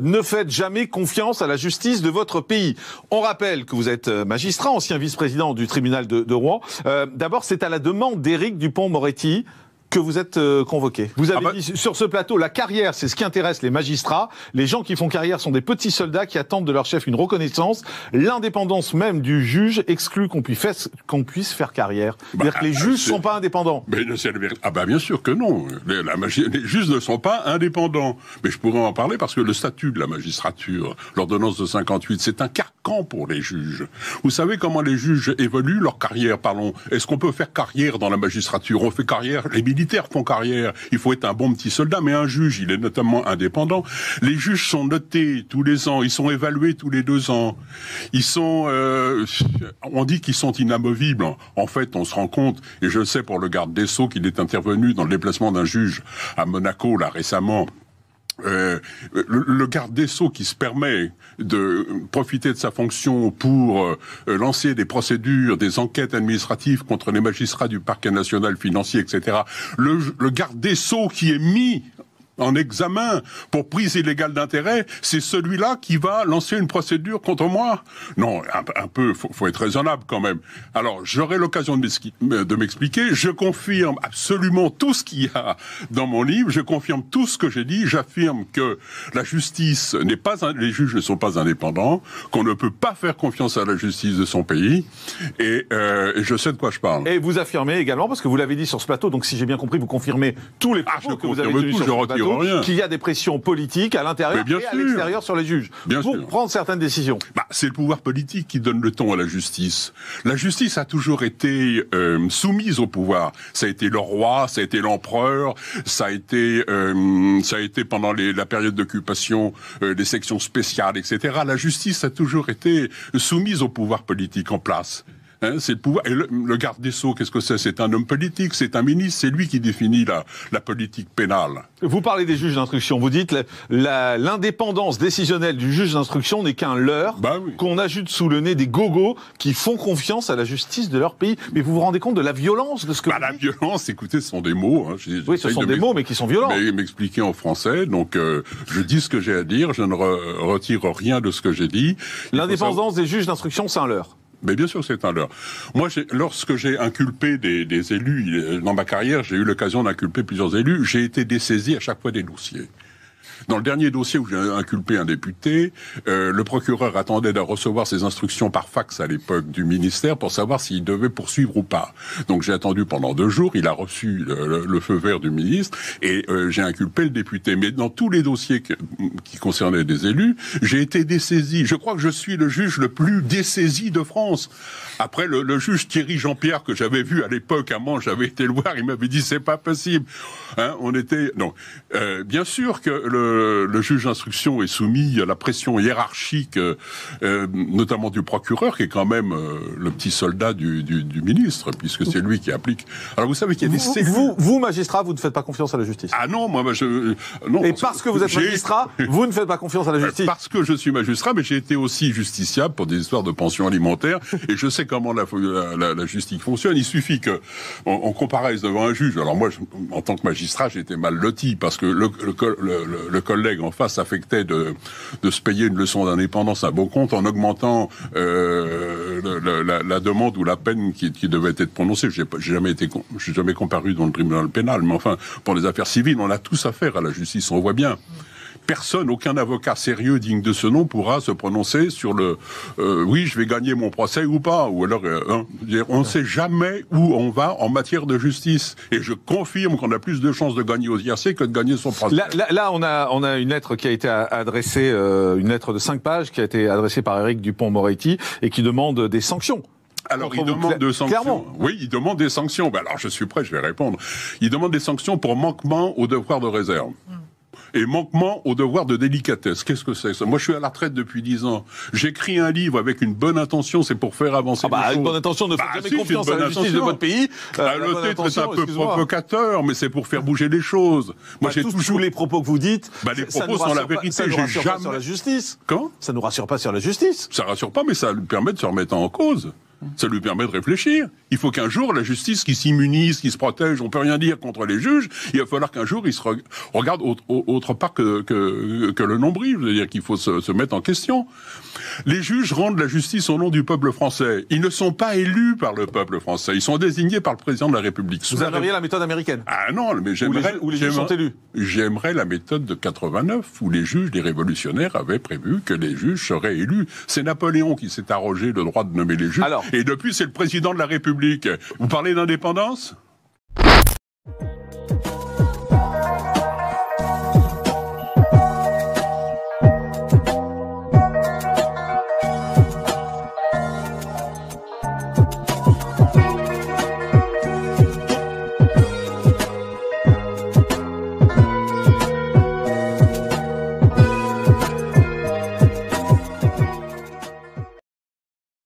ne faites jamais confiance à la justice de votre pays. On rappelle que vous êtes magistrat, ancien vice-président du tribunal de Rouen. D'abord, c'est à la demande d'Éric Dupond-Moretti que vous êtes convoqué. Vous avez dit sur ce plateau, la carrière, c'est ce qui intéresse les magistrats. Les gens qui font carrière sont des petits soldats qui attendent de leur chef une reconnaissance. L'indépendance même du juge exclut qu'on puisse faire carrière. C'est-à-dire que les juges ne sont pas indépendants. Mais bien sûr que non. Les juges ne sont pas indépendants. Mais je pourrais en parler parce que le statut de la magistrature, l'ordonnance de 58, c'est un carcan pour les juges. Vous savez comment les juges évoluent leur carrière, parlons. Est-ce qu'on peut faire carrière dans la magistrature? On fait carrière, les militaires font carrière. Il faut être un bon petit soldat, mais un juge, il est notamment indépendant. Les juges sont notés tous les ans, ils sont évalués tous les 2 ans. Ils sont, on dit qu'ils sont inamovibles. En fait, on se rend compte, et je sais pour le garde des Sceaux qu'il est intervenu dans le déplacement d'un juge à Monaco, là, récemment. Le garde des Sceaux qui se permet de profiter de sa fonction pour lancer des procédures, des enquêtes administratives contre les magistrats du parquet national financier, etc. Le garde des Sceaux qui est mis en examen pour prise illégale d'intérêt, c'est celui-là qui va lancer une procédure contre moi? Non, un peu, faut être raisonnable quand même. Alors, j'aurai l'occasion de m'expliquer. Je confirme absolument tout ce qu'il y a dans mon livre. Je confirme tout ce que j'ai dit. J'affirme que la justice n'est pas, les juges ne sont pas indépendants, qu'on ne peut pas faire confiance à la justice de son pays. Et je sais de quoi je parle. Et vous affirmez également, parce que vous l'avez dit sur ce plateau, donc si j'ai bien compris, vous confirmez tous les propos que vous avez tenus sur ce plateau, qu'il y a des pressions politiques à l'intérieur et à l'extérieur sur les juges pour prendre certaines décisions. C'est le pouvoir politique qui donne le ton à la justice. La justice a toujours été soumise au pouvoir. Ça a été le roi, ça a été l'empereur, ça a été pendant la période d'occupation des sections spéciales, etc. La justice a toujours été soumise au pouvoir politique en place. C'est le pouvoir. Et le garde des Sceaux, qu'est-ce que c'est? C'est un homme politique, c'est un ministre, c'est lui qui définit la politique pénale. Vous parlez des juges d'instruction, vous dites l'indépendance décisionnelle du juge d'instruction n'est qu'un leurre qu'on ajoute sous le nez des gogos qui font confiance à la justice de leur pays. Mais vous vous rendez compte de la violence de ce que vous dites? La violence, écoutez, ce sont des mots. Oui, ce sont des mots, mais qui sont violents. Mais m'expliquer en français, donc je dis ce que j'ai à dire, je ne retire rien de ce que j'ai dit. L'indépendance des juges d'instruction, c'est un leurre. Mais bien sûr, c'est un leurre. Moi, lorsque j'ai inculpé des élus, dans ma carrière, j'ai eu l'occasion d'inculper plusieurs élus, j'ai été dessaisi à chaque fois des dossiers. Dans le dernier dossier où j'ai inculpé un député, le procureur attendait de recevoir ses instructions par fax à l'époque du ministère pour savoir s'il devait poursuivre ou pas. Donc j'ai attendu pendant 2 jours, il a reçu le feu vert du ministre et j'ai inculpé le député. Mais dans tous les dossiers qui concernaient des élus, j'ai été dessaisi. Je crois que je suis le juge le plus dessaisi de France. Après, le juge Thierry Jean-Pierre que j'avais vu à l'époque à Mans, j'avais été le voir, il m'avait dit c'est pas possible. Bien sûr que le juge d'instruction est soumis à la pression hiérarchique, notamment du procureur, qui est quand même le petit soldat du ministre, puisque c'est lui qui applique. Alors vous savez qu'il y a des cellules... Vous, magistrat, vous ne faites pas confiance à la justice? Ah non, moi non. Et parce que vous êtes magistrat, vous ne faites pas confiance à la justice? Parce que je suis magistrat, mais j'ai été aussi justiciable pour des histoires de pension alimentaire, et je sais comment la justice fonctionne. Il suffit qu'on comparaisse devant un juge. Alors moi, en tant que magistrat, j'étais mal loti, parce que le collègue en face affectait de se payer une leçon d'indépendance à bon compte en augmentant la demande ou la peine qui devait être prononcée. J'ai jamais comparu dans le tribunal pénal, mais enfin, pour les affaires civiles, on a tous affaire à la justice, on voit bien. Personne, aucun avocat sérieux digne de ce nom pourra se prononcer sur oui, je vais gagner mon procès ou pas. Ou alors, on ne sait jamais où on va en matière de justice. Et je confirme qu'on a plus de chances de gagner aux IRC que de gagner son procès. Là, on a une lettre qui a été adressée, une lettre de 5 pages qui a été adressée par Éric Dupond-Moretti et qui demande des sanctions. Alors, il demande des sanctions. Clairement. Oui, il demande des sanctions. Alors, je suis prêt, je vais répondre. Il demande des sanctions pour manquement au devoir de réserve. Et manquement au devoir de délicatesse. Qu'est-ce que c'est ça? Moi, je suis à la retraite depuis 10 ans. J'écris un livre avec une bonne intention, c'est pour faire avancer les choses. Une bonne intention, ne faites jamais confiance à la justice de votre pays. Le titre est un peu provocateur, mais c'est pour faire bouger les choses. Moi, j'ai tous les propos que vous dites, les propos sont la vérité. Ça ne nous rassure pas sur la justice. Quand? Ça ne nous rassure pas sur la justice. Ça rassure pas, mais ça lui permet de se remettre en cause. Ça lui permet de réfléchir. Il faut qu'un jour, la justice qui s'immunise, qui se protège, on peut rien dire contre les juges, il va falloir qu'un jour, ils se regardent autre part que le nombril. Je veux dire qu'il faut se mettre en question. Les juges rendent la justice au nom du peuple français. Ils ne sont pas élus par le peuple français. Ils sont désignés par le président de la République. Vous aimeriez la méthode américaine? Ah non, mais j'aimerais... Où les juges sont élus? J'aimerais la méthode de 89, où les juges, les révolutionnaires, avaient prévu que les juges seraient élus. C'est Napoléon qui s'est arrogé le droit de nommer les juges. Et depuis, c'est le président de la République. Vous parlez d'indépendance ?